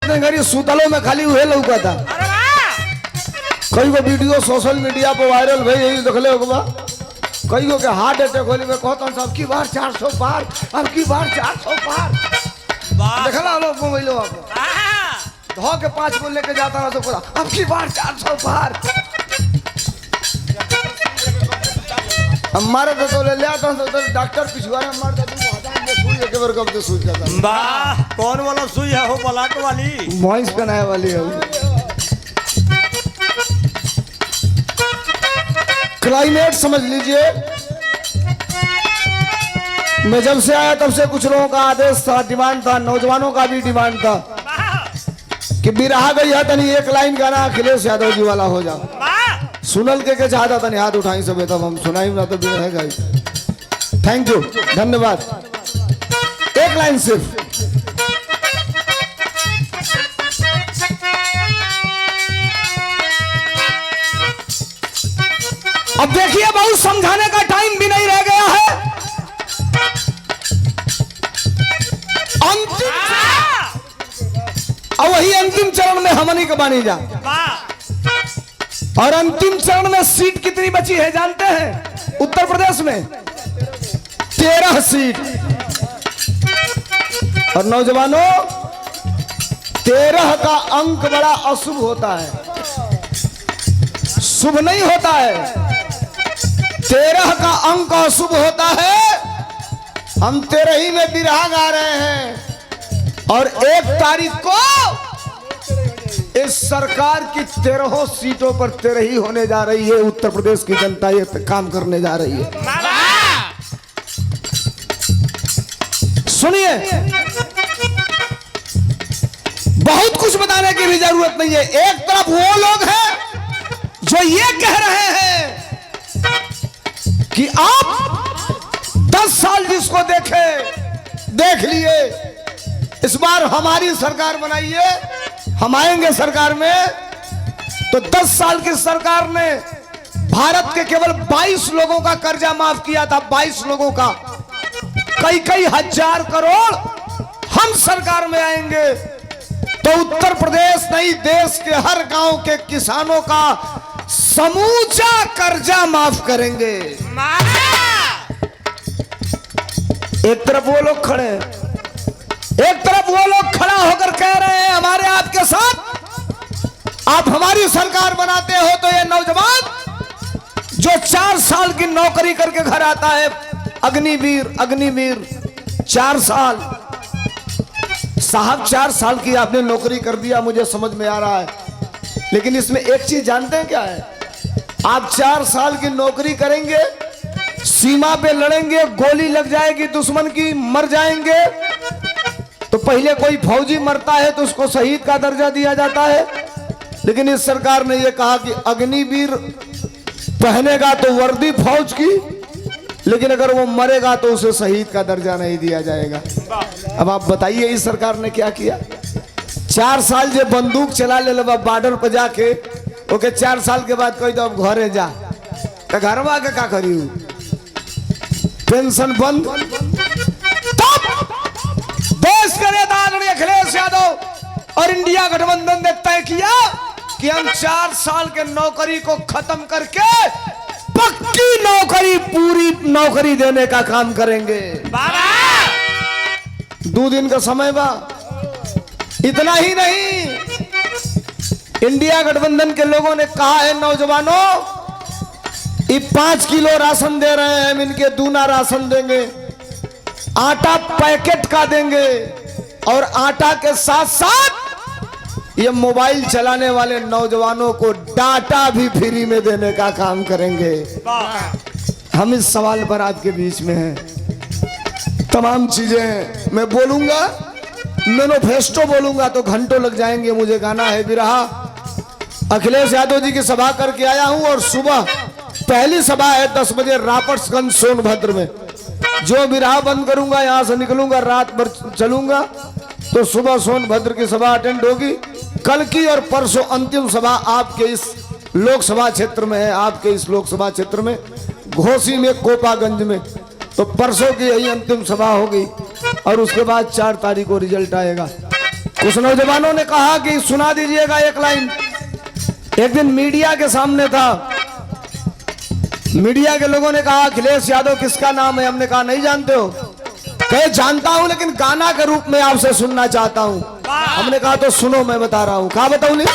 अपने घरी सुतलों में खाली उहे लौका था। कई को वीडियो सोशल मीडिया पर वायरल भई यही देखले होगा। कई को के हार्ट अटैक होली में कहता हूं अब की बार 400 पार, अब की बार 400 पार। देखला लोग मोबाइल आप धो के 5 को लेके जाता ना तो पूरा अब की बार 400 पार। हमारे तो ले लिया था तो डॉक्टर पिछवाड़े मार दे तू हटा के सुई के बार कब से सुई जाता। वाह कौन वाला सुई है? हो पलाट वाली मॉइस पहनाए वाली है। क्लाइमेट समझ लीजिए। मैं जब से आया तब से कुछ लोगों का आदेश था, डिमांड था, नौजवानों का भी डिमांड था कि बिरहा गई है तनी एक लाइन गाना अखिलेश यादव जी वाला हो जाओ। सुनल के चाहता था नहीं हाथ उठाई सब तब हम सुनाई ना तो है गाई। थैंक यू धन्यवाद। एक लाइन सिर्फ। अब देखिए बहुत समझाने का टाइम भी नहीं रह गया है। अंतिम और वही अंतिम चरण में हमनी का बानी जा। और अंतिम चरण में सीट कितनी बची है जानते हैं? उत्तर प्रदेश में 13 सीट। और नौजवानों 13 का अंक बड़ा अशुभ होता है, शुभ नहीं होता है। 13 का अंक अशुभ होता है। हम 13 ही में बिरहा गा रहे हैं और 1 तारीख को इस सरकार की 13 सीटों पर 13 ही होने जा रही है। उत्तर प्रदेश की जनता ये काम करने जा रही है। सुनिए बहुत कुछ बताने की भी जरूरत नहीं है। एक तरफ वो लोग हैं जो ये कह रहे हैं कि आप 10 साल जिसको देखे देख लिए, इस बार हमारी सरकार बनाइए, हम आएंगे सरकार में। तो 10 साल की सरकार ने भारत के केवल 22 लोगों का कर्जा माफ किया था। 22 लोगों का कई हजार करोड़। हम सरकार में आएंगे तो उत्तर प्रदेश नहीं देश के हर गांव के किसानों का समूचा कर्जा माफ करेंगे। एक तरफ वो लोग खड़े हैं, एक तरफ वो लोग खड़ा होकर कह रहे हैं हमारे आपके साथ आप हमारी सरकार बनाते हो। तो ये नौजवान जो 4 साल की नौकरी करके घर आता है, अग्निवीर अग्निवीर 4 साल साहब 4 साल की आपने नौकरी कर दिया, मुझे समझ में आ रहा है। लेकिन इसमें एक चीज जानते हैं क्या है? आप 4 साल की नौकरी करेंगे, सीमा पे लड़ेंगे, गोली लग जाएगी दुश्मन की, मर जाएंगे। तो पहले कोई फौजी मरता है तो उसको शहीद का दर्जा दिया जाता है। लेकिन इस सरकार ने यह कहा कि अग्निवीर पहनेगा तो वर्दी फौज की, लेकिन अगर वो मरेगा तो उसे शहीद का दर्जा नहीं दिया जाएगा। अब आप बताइए इस सरकार ने क्या किया? 4 साल जो बंदूक चला ले बॉर्डर पर जाके, ओके 4 साल के बाद कोई तो अब घरे जा, तो घर में आके क्या करी? पेंशन बंद। देश के नेता आदरणीय अखिलेश यादव और इंडिया गठबंधन ने तय किया कि हम 4 साल के नौकरी को खत्म करके पक्की नौकरी, पूरी नौकरी देने का काम करेंगे। 2 दिन का समय बा। इतना ही नहीं, इंडिया गठबंधन के लोगों ने कहा है नौजवानों ये 5 किलो राशन दे रहे हैं, हम इनके दूना राशन देंगे, आटा पैकेट का देंगे और आटा के साथ साथ ये मोबाइल चलाने वाले नौजवानों को डाटा भी फ्री में देने का काम करेंगे। हम इस सवाल पर आपके बीच में हैं। तमाम चीजें मैं बोलूंगा, मैनिफेस्टो बोलूंगा तो घंटों लग जाएंगे। मुझे गाना है बिरहा। अखिलेश यादव जी की सभा करके आया हूं और सुबह पहली सभा है 10 बजे रापर्सगंज सोनभद्र में। जो बिरहा बंद करूंगा यहां से निकलूंगा, रात भर चलूंगा, तो सुबह सोनभद्र की सभा अटेंड होगी। कल की और परसों अंतिम सभा आपके इस लोकसभा क्षेत्र में है, आपके इस लोकसभा क्षेत्र में घोसी में, कोपागंज में। तो परसों की यही अंतिम सभा होगी और उसके बाद 4 तारीख को रिजल्ट आएगा। कुछ नौजवानों ने कहा कि सुना दीजिएगा एक लाइन। एक दिन मीडिया के सामने था, मीडिया के लोगों ने कहा अखिलेश यादव किसका नाम है? हमने कहा नहीं जानते हो? कहे जानता हूं लेकिन गाना के रूप में आपसे सुनना चाहता हूं। हमने कहा तो सुनो, मैं बता रहा हूं। कहा बताऊं? नहीं,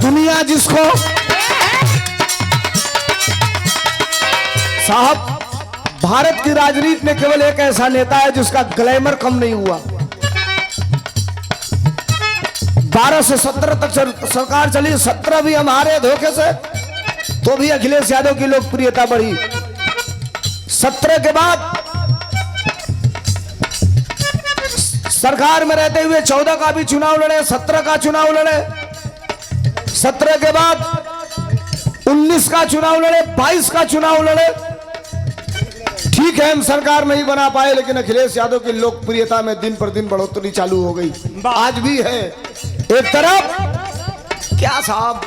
दुनिया जिसको साहब, भारत की राजनीति में केवल एक ऐसा नेता है जिसका ग्लैमर कम नहीं हुआ। 12 से 17 तक सरकार चली, 17 भी हमारे धोखे से, तो भी अखिलेश यादव की लोकप्रियता बढ़ी। 17 के बाद सरकार में रहते हुए 14 का भी चुनाव लड़े, 17 का चुनाव लड़े, 17 के बाद 19 का चुनाव लड़े, 22 का चुनाव लड़े। ठीक है, हम सरकार नहीं बना पाए, लेकिन अखिलेश यादव की लोकप्रियता में दिन पर दिन बढ़ोतरी चालू हो गई। आज भी है। एक तरफ क्या साहब,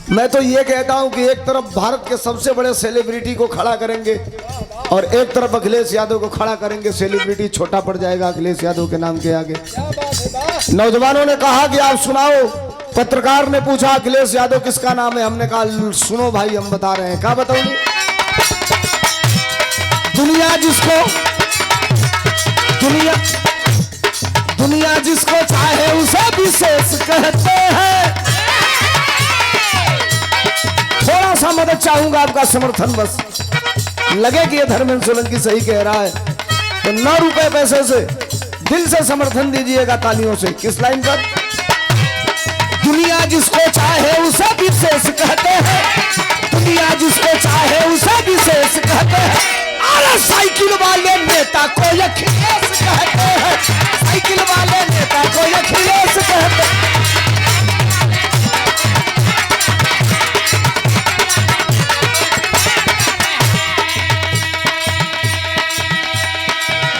मैं तो ये कहता हूं कि एक तरफ भारत के सबसे बड़े सेलिब्रिटी को खड़ा करेंगे और एक तरफ अखिलेश यादव को खड़ा करेंगे। सेलिब्रिटी छोटा पड़ जाएगा अखिलेश यादव के नाम के आगे। नौजवानों ने कहा कि आप सुनाओ। पत्रकार ने पूछा अखिलेश यादव किसका नाम है? हमने कहा सुनो भाई, हम बता रहे हैं। क्या बताऊंगी? दुनिया जिसको दुनिया जिसको चाहे उसे विशेष कहते हैं। थोड़ा सा मदद चाहूंगा, आपका समर्थन बस। लगे कि ये धर्मेंद्र सोलंकी सही कह रहा है तो 9 रुपए पैसे से दिल से समर्थन दीजिएगा तालियों से। किस लाइन पर? दुनिया जिसको चाहे उसे विशेष कहते हैं, दुनिया जिसको चाहे उसे विशेष कहते हैं। अरे साइकिल वाले नेता को अखिलेश कहते हैं, साइकिल वाले नेता को अखिलेश कहते हैं।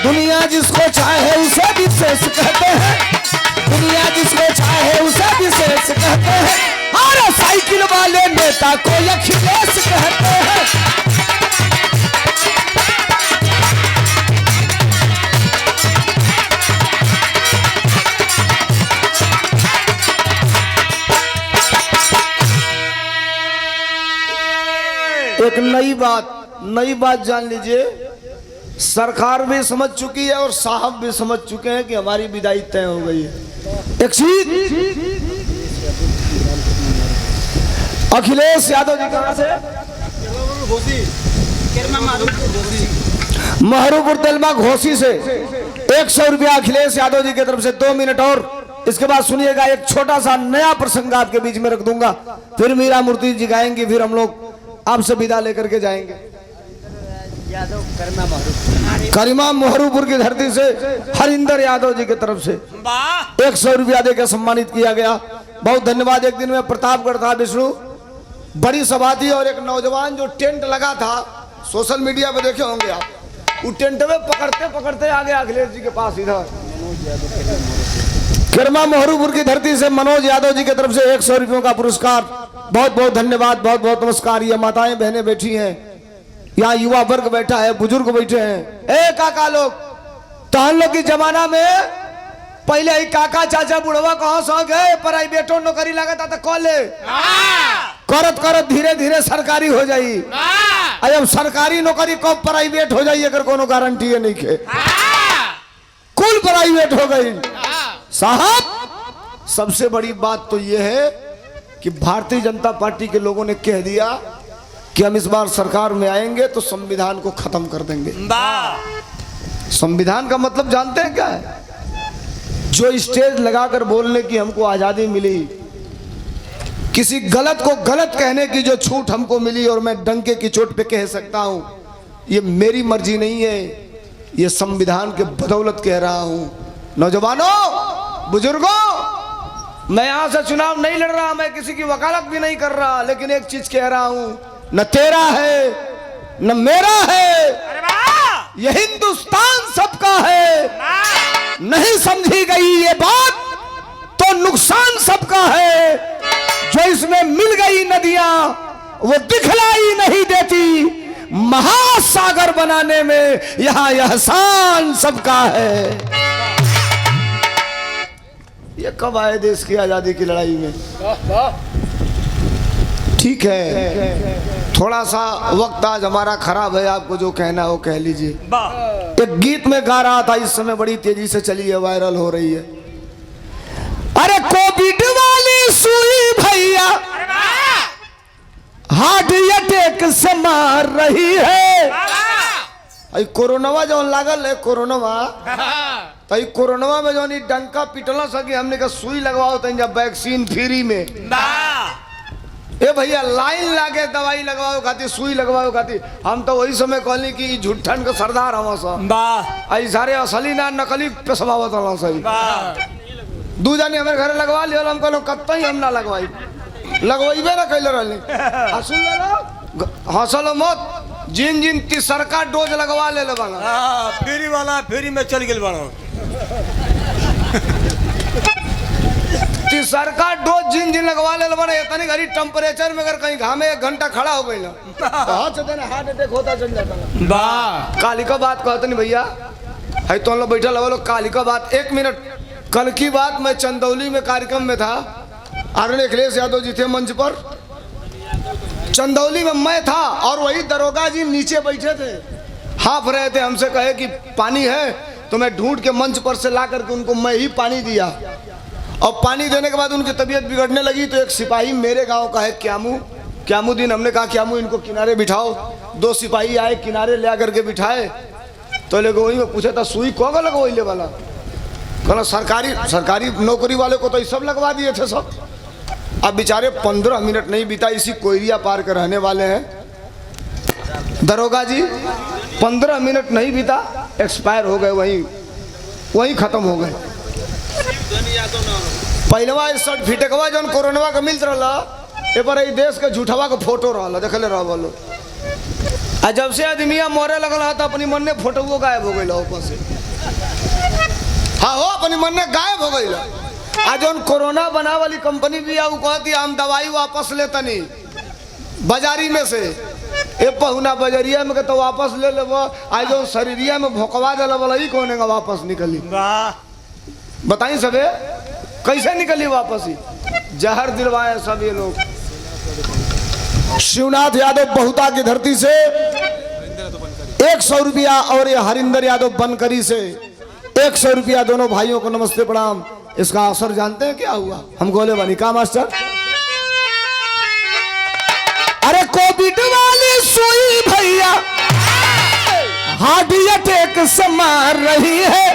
दुनिया जिसको चाहे उसे विशेष कहते हैं, दुनिया जिसको चाहे उसे विशेष कहते हैं। अरे साइकिल वाले नेता को अखिलेश कहते हैं। एक नई बात जान लीजिए, सरकार भी समझ चुकी है और साहब भी समझ चुके हैं कि हमारी विदाई तय हो गई है। एक चीज, अखिलेश यादव जी कहां से? महरूपुर तेलमा घोसी से 100 रुपया अखिलेश यादव जी की तरफ से। 2 मिनट और, इसके बाद सुनिएगा एक छोटा सा नया प्रसंग आपके बीच में रख दूंगा, फिर मीरा मूर्ति जी गाएंगे, फिर हम लोग आपसे विदा लेकर के जाएंगे। करीमा महरूपुर की धरती से हरिंदर यादव जी की तरफ से 100 रुपया देकर सम्मानित किया गया। बहुत धन्यवाद। एक दिन में प्रतापगढ़ था, विष्णु बड़ी सभा थी और एक नौजवान जो टेंट लगा था, सोशल मीडिया पे देखे होंगे आप, वो टेंट में पकड़ते पकड़ते आ गया अखिलेश जी के पास। इधर करीमा महरूपुर की धरती से मनोज यादव जी की तरफ से 100 रुपयों का पुरस्कार। बहुत बहुत धन्यवाद, बहुत बहुत नमस्कार। ये माताएं बहनें बैठी हैं, यहाँ युवा वर्ग बैठा है, बुजुर्ग बैठे हैं। ए काका लोग, तो हम लोग की जमाना में पहले ही काका चाचा बुढ़वा कहाँ सो गए, प्राइवेटो नौकरी लगाता था कॉले, करत करत धीरे धीरे सरकारी हो जाई। अब सरकारी नौकरी कब प्राइवेट हो जाई अगर कोनो गारंटी है नहीं के, कुल प्राइवेट हो गई। साहब सबसे बड़ी बात तो यह है कि भारतीय जनता पार्टी के लोगों ने कह दिया कि हम इस बार सरकार में आएंगे तो संविधान को खत्म कर देंगे। संविधान का मतलब जानते हैं क्या है? जो स्टेज लगाकर बोलने की हमको आजादी मिली, किसी गलत को गलत कहने की जो छूट हमको मिली और मैं डंके की चोट पे कह सकता हूं, ये मेरी मर्जी नहीं है, ये संविधान के बदौलत कह रहा हूं। नौजवानों, बुजुर्गों, मैं यहां से चुनाव नहीं लड़ रहा, मैं किसी की वकालत भी नहीं कर रहा, लेकिन एक चीज कह रहा हूं, न तेरा है न मेरा है, ये हिंदुस्तान सबका है। नहीं समझी गई ये बात तो नुकसान सबका है। जो इसमें मिल गई नदियां वो दिखलाई नहीं देती। महासागर बनाने में यहां एहसान सबका है। ये कब आए देश की आजादी की लड़ाई में? ठीक है, थोड़ा सा वक्त आज हमारा खराब है, आपको जो कहना है वो कह लीजिए। एक गीत में गा रहा था, इस समय बड़ी तेजी से चली है, वायरल हो रही है। अरे कोविड वाली सुई भैया हार्ट अटैक से मार रही है। आई कोरोनावा जो लागल है, कोरोनावा तो कोरोनावा में जो डंका पिटल सके हमने का सुई लगवाओ तो जब वैक्सीन फ्री में ए भैया लाइन लागे दवाई लगवाओ खाती, सुई लगवाओ खाती। हम तो वही समय कहली कि झूठन के सरदार हम आई सारे असली ना नकली पेशवावत सही। दू जानी हमारे घर लगवा लिया, हम कहलो कतई हम ना लगवाई, लगवाइबे ना कैले रहले। हंसुल हंसल मत, जिन जिन तीसरका डोज लगवा ले बना फ्री वाला फ्री में चल गए बना। तीसरका डोज जिन जिन लगवा ले बना, इतनी घड़ी टेम्परेचर में अगर कहीं घामे 1 घंटा खड़ा हो गई ना हार्ट अटैक होता चल जाता। काली का बात कहते नहीं भैया, है तो लोग बैठा लगा लो काली का बात। 1 मिनट, कल की बात, मैं चंदौली में कार्यक्रम में था, आदरणीय अखिलेश यादव जी थे मंच पर, चंदौली में मैं था और वही दरोगा जी नीचे बैठे थे, हाफ रहे थे। हमसे कहे कि पानी है, तो मैं ढूंढ के मंच पर से ला करके उनको मैं ही पानी दिया। और पानी देने के बाद उनकी तबीयत बिगड़ने लगी, तो एक सिपाही मेरे गांव का है क्यामुद्दीन, हमने कहा क्यामू इनको किनारे बिठाओ। 2 सिपाही आए, किनारे ले करके बिठाए, तो लोग वही में पूछा था सुई को लगो ले वाला, कहना सरकारी नौकरी वाले को तो ये सब लगवा दिए थे सब। अब बेचारे 15 मिनट नहीं बीता, इसी कोयरिया पार के रहने वाले हैं दरोगा जी, 15 मिनट नहीं बीता एक्सपायर हो गए, वहीं खत्म हो गए। पहलवा सर्टिफिकेटवा जौन कोरोनावा का मिलत रहा, ए पर देश के झूठवा का फोटो रहा, देखले रह बोलो। आ जब से आदमिया मरे लगल तो अपनी मन में फोटो गायब हो गई ऊपर से। हाँ हो, अपनी मन में गायब हो गई। आज जौन कोरोना बना वाली कंपनी भी वो कहती हम दवाई वापस लेता नहीं बाजारी में से, ए पहुना बजरिया में के तो वापस ले ले। आज जो शरीरिया में भोकवा दिला वाला ही कौन है वापस निकली? बताइए सबे कैसे निकली वापस? ही जहर दिलवाए सब ये लोग। शिवनाथ यादव बहुता की धरती से 100 रुपया और ये हरिंदर यादव बनकरी से 100 रुपया, दोनों भाइयों को नमस्ते प्रणाम। इसका असर जानते हैं क्या हुआ? हम गोले बनी का मास्टर। अरे कोविड वाली सुई भैया हार्ट अटैक से मार रही है।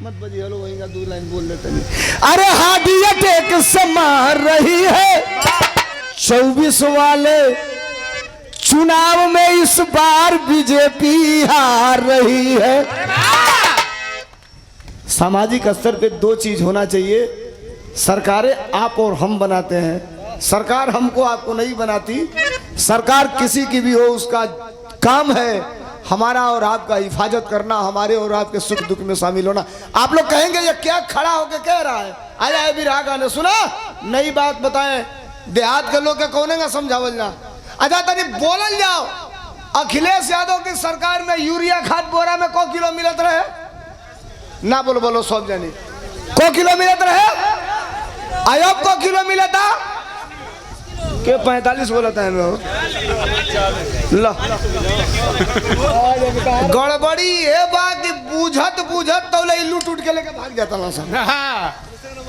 मत बजिए, हेलो वहीं का 2 लाइन बोल लेते नहीं। अरे हार्ट अटैक से मार रही है। 24 वाले चुनाव में इस बार बीजेपी हार रही है। सामाजिक स्तर पे 2 चीज होना चाहिए, सरकारें आप और हम बनाते हैं, सरकार हमको आपको नहीं बनाती। सरकार किसी की भी हो, उसका काम है हमारा और आपका हिफाजत करना, हमारे और आपके सुख दुख में शामिल होना। आप लोग कहेंगे ये क्या खड़ा होके कह रहा है? आया भी रहा गाने सुना, नई बात बताएं, देहात के लोग के कौन है समझावल ना। अच्छा तनी बोलल जाओ, अखिलेश यादव की सरकार में यूरिया खाद बोरा में को किलो मिलत रहे? ना बोलो बोलो सब जानी को किलो मिलत रहे? आयोग को किलो मिला था के 45 बोलता है गड़बड़ी है बाकी बूझत तो लूट उठ के लेके भाग जाता ना सब।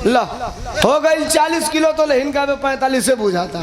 ला हो गई 40 किलो तो इनका 45 से बूझा था।